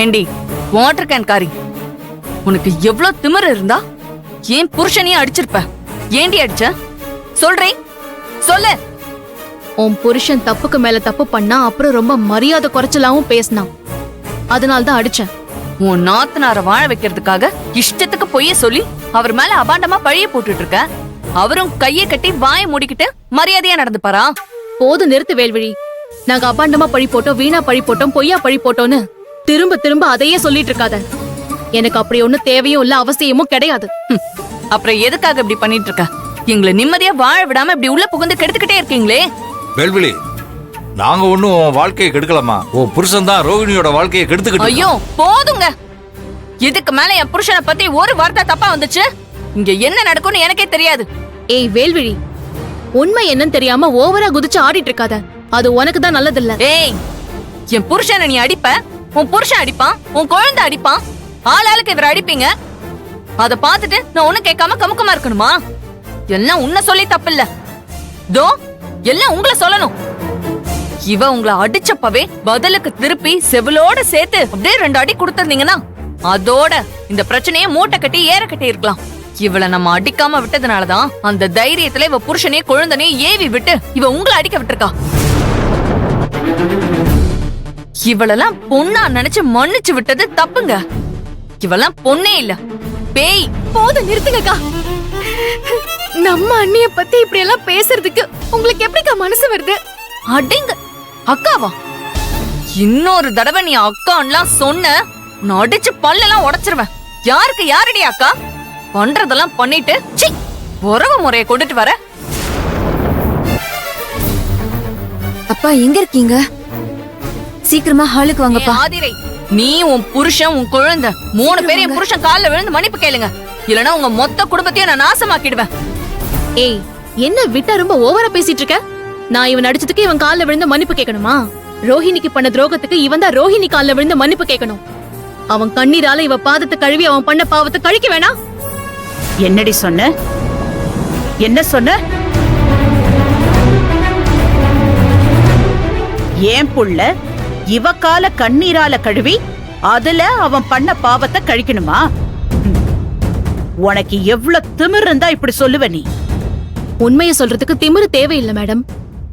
ஏண்டி water can காரி, உனக்கு எவ்வளவு திமிரு இருந்தா ஏன் புருஷனையும் அடிச்சிருப்ப? ஏண்டி அடிச்ச? சொல்றேன், சொல்லு. உன் புருஷன் தப்புக்கு மேல தப்பு பண்ணா அப்புறம் ரொம்ப மரியாதை குறைச்சலாவும் பேசினான். அதனால்தான் அடிச்சேன். உன் நாத்தனார வாழ வைக்கிறதுக்காக இஷ்டத்துக்கு பொய்ய சொல்லி அவர் மேல அபாண்டமா பழிய போட்டுட்டு இருக்க. அவரும் கையை கட்டி வாயை மூடிக்கிட்டு மரியாதையா நடந்துப்பாரா? போது நிறுத்து வேல்விழி. நாங்க அபாண்டமா பழி போட்டோம், வீணா பழி போட்டோம், பொய்யா பழி போட்டோம்னு திரும்ப திரும்ப அதையே சொல்லிட்டு இருக்காத. எனக்கு அப்படி ஒண்ணும் தேவையும் இல்ல, அவசியமும் கிடையாது. அப்புறம் எதுக்காக இப்படி பண்ணிட்டு இருக்க? எங்களை நிம்மதியா வாழ விடாம இப்படி உள்ள புகுந்து கெடுத்துக்கிட்டே இருக்கீங்களே. வேல்விழி, நாங்க ஒண்ணும் வாழ்க்கையை கெடுக்கலாமா? ஓ புருஷன் தான் ரோகிணியோட வாழ்க்கையை கெடுத்துக்கிட்டு. ஐயோ போதுங்க. இதுக்கு மேல என் புருஷனை பத்தி ஒரு வார்த்தை தப்பா வந்துச்சு, இங்க என்ன நடக்கும்னு எனக்கே தெரியாது. ஏய் வேல்விழி, உண்மை என்னன்னு தெரியாம ஓவரா குதிச்சு ஆடிட்டு இருக்காத. அது உனக்கு தான் நல்லதில்ல. ஏய், என் புருஷனை நீ அடிப்ப, உன் புருஷன் அடிப்பான், உன் குழந்தை அடிப்பான், ஆளாளுக்கு இவரை அடிப்பீங்க. அத பாத்துட்டு நான் ஒண்ணு கேட்காம கமுக்கமா இருக்கணுமா? எல்லாம் உன்னை சொல்லி தப்பில்ல, தோ எல்லாம் உங்களை சொல்லணும். இவ உங்களை அடிச்சப்பவே பதிலுக்கு திருப்பி செவிலோட சேர்த்து அப்படியே 2 அடி கொடுத்திருந்தீங்கன்னா அதோட இந்த பிரச்சனையை மூட்டை கட்டி ஏற கட்டி இருக்கலாம். இவளை நம்ம அடிக்காம விட்டதுனாலதான் அந்த தைரியத்துல இவ புருஷனையும் குழந்தனையும் ஏவி விட்டு இவ உங்களை அடிக்க விட்டுருக்கா. இவளெல்லாம் பொண்ணா நினைச்சு மன்னிச்சு விட்டது தப்புங்க. இவெல்லாம் பொண்ணே இல்ல, பேய். போது நிறுத்துங்கக்கா. நம்ம அண்ணிய பத்தி இப்படி எல்லாம் பேசுறதுக்கு உங்களுக்கு எப்படிக்கா மனசு வருது? அடிங்க. அக்காவா? இன்னொரு தடவை நீ அக்கான்லாம் சொன்ன, நான் அடிச்சு பல்லெல்லாம் உடைச்சிருவேன். யாருக்கு யாரடி அக்கா? பண்றதெல்லாம் பண்ணிட்டு சி உறவு முறையை கொண்டுட்டு வர. அப்பா எங்க இருக்கீங்க? சீக்கிரமா ஹாலுக்கு வாங்கப்பா. ஆதிரை, நீ உன் புருஷன் உன் குழந்தை 3 பேரும் என் புருஷன் கால்ல விழுந்து மன்னிப்பு கேளுங்க. இல்லனா உங்க மொத்த குடும்பத்தையும் நான் நாசமாக்கிடுவேன். ஏய், என்ன விட்டா ரொம்ப ஓவரா பேசிட்டு இருக்க? நான் இவன் அடிச்சதுக்கு இவன் கால்ல விழுந்து மன்னிப்பு கேட்கணுமா? ரோஹிணிக்கு பண்ண துரோகத்துக்கு இவன் தான் ரோஹிணி கால்ல விழுந்து மன்னிப்பு கேட்கணும். அவன் கண்ணீரால இவ பாதத்தை கழுவி அவன் பண்ண பாவத்தை கழிக்க வேணாம். என்னடி சொன்ன? என்ன சொன்ன? ஏன் புள்ள இவ கால கண்ணீரால கழுவி அதுல அவன் பண்ண பாவத்தை கழிக்கணுமா? உனக்கு எவ்வளவு திமிரு இருந்தா இப்படி சொல்லுவ நீ? உண்மையை சொல்றதுக்கு திமிரு தேவையில்லை மேடம்,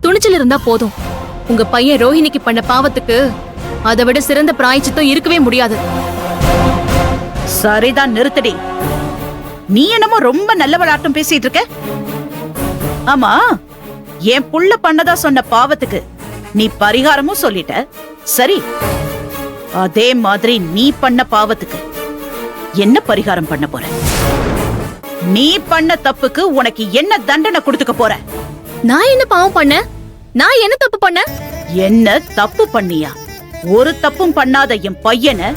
துணிச்சல் இருந்தா போதும். உங்க பையன் ரோஹிணிக்கு பண்ண பாவத்துக்கு அதை விட சிறந்த பிராயச்சித்தம் இருக்கவே முடியாது. சரிதான், நிறுத்தடி. நீ என்னமோ ரொம்ப நல்ல விளையாட்டம் பேசிட்டு இருக்க. ஆமா, என் புள்ள பண்ணதா சொன்ன பாவத்துக்கு நீ பரிகாரமும் சொல்லிட்ட. சரி, அதே மாதிரி நீ பண்ண பாவத்துக்கு என்ன பரிகாரம் பண்ண போற? நீ பண்ண தப்புக்கு உனக்கு என்ன தண்டனை கொடுத்துக்க போற? நான் என்ன பாவம் பண்ண? நான் என்ன தப்பு பண்ண? என்ன தப்பு பண்ணியா? ஒரு தப்பும் பண்ணாத என் பையனை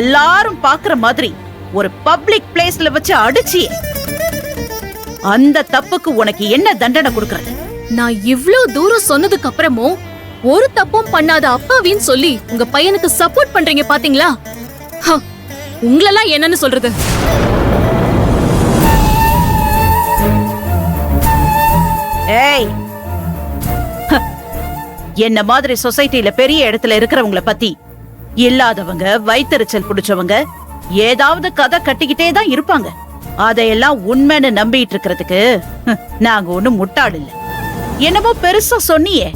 எல்லாரும் பாக்குற மாதிரி ஒரு பப்ளிக் பிளேஸ்ல வச்சு அடிச்சியே, அந்த தப்புக்கு உனக்கு என்ன தண்டனை கொடுக்கறது? நான் இவ்ளோ தூரம் சொன்னதுக்கு அப்புறமும் ஒரு தப்பும் பண்ணாத அப்பாவின்னு சொல்லி உங்க பையனுக்கு சப்போர்ட் பண்றீங்க பாத்தீங்களா? உங்களெல்லாம் என்னன்னு சொல்றது? ஏய், என்ன மாதிரி சொசைட்டில பெரிய இடத்துல இருக்கிறவங்கள பத்தி இல்லாதவங்க, வயித்தெரிச்சல் பிடிச்சவங்க ஏதாவது கதை கட்டிக்கிட்டே தான் இருப்பாங்க. அதையெல்லாம் உண்மைன்னு நம்பிட்டு இருக்கிறதுக்கு நாங்க ஒண்ணும் முட்டாள் இல்ல. என்னமோ பெருசா சொன்னியே,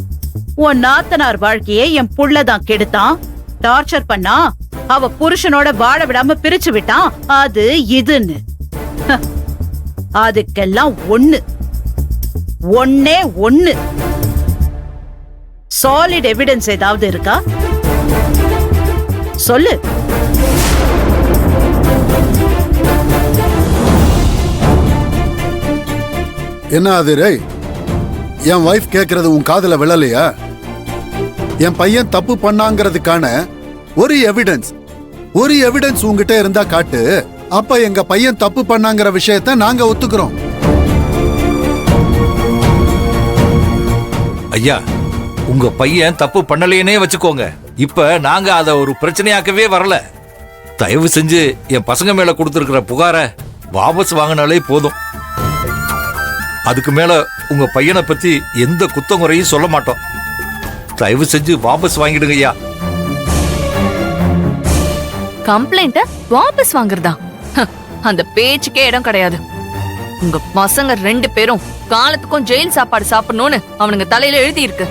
உன் நாத்தனார் வாழ்க்கையே என் புள்ளதான் கெடுத்தான், டார்ச்சர் பண்ணா, அவ புருஷனோட வாழ விடாம பிரிச்சு விட்டான், அது இதுன்னு. அதுக்கெல்லாம் ஒண்ணே ஒண்ணு சாலிட் எவிடன்ஸ் ஏதாவது இருக்கா? சொல்லு. என்ன ஆதிரை, என் வைஃப் கேக்குறது உன் காதுல விழலையா? என் பையன் தப்பு பண்ணாங்கிறதுக்கான ஒரு எவிடன்ஸ் உங்ககிட்ட இருந்தா காட்டு. அப்ப எங்க பையன் தப்பு பண்ணாங்கிற விஷயத்த நாங்க ஒத்துக்கிறோம். ஐயா, உங்க பையன் தப்பு பண்ணலையேனே வச்சுக்கோங்க. இப்ப நாங்க அத ஒரு பிரச்சனையாக்கவே வரல. தயவு செஞ்சு என் பசங்க மேல கொடுத்திருக்கிற புகாரை வாபஸ் வாங்கினாலே போதும். அதுக்கு மேல உங்க பையனை பத்தி எந்த குத்தங்குறையும் சொல்ல மாட்டோம். தயவு செஞ்சு வாபஸ் வாங்கிடுங்க ஐயா. கம்ப்ளைண்ட வாபஸ் வாங்குறதா? அந்த பேச்சுக்கே இடம் கிடையாது. உங்க பசங்க 2 பேரும் காலத்துக்கும் ஜெயில் சாப்பாடு சாப்பிடணும்னு அவனுங்க தலையில எழுதி இருக்கு.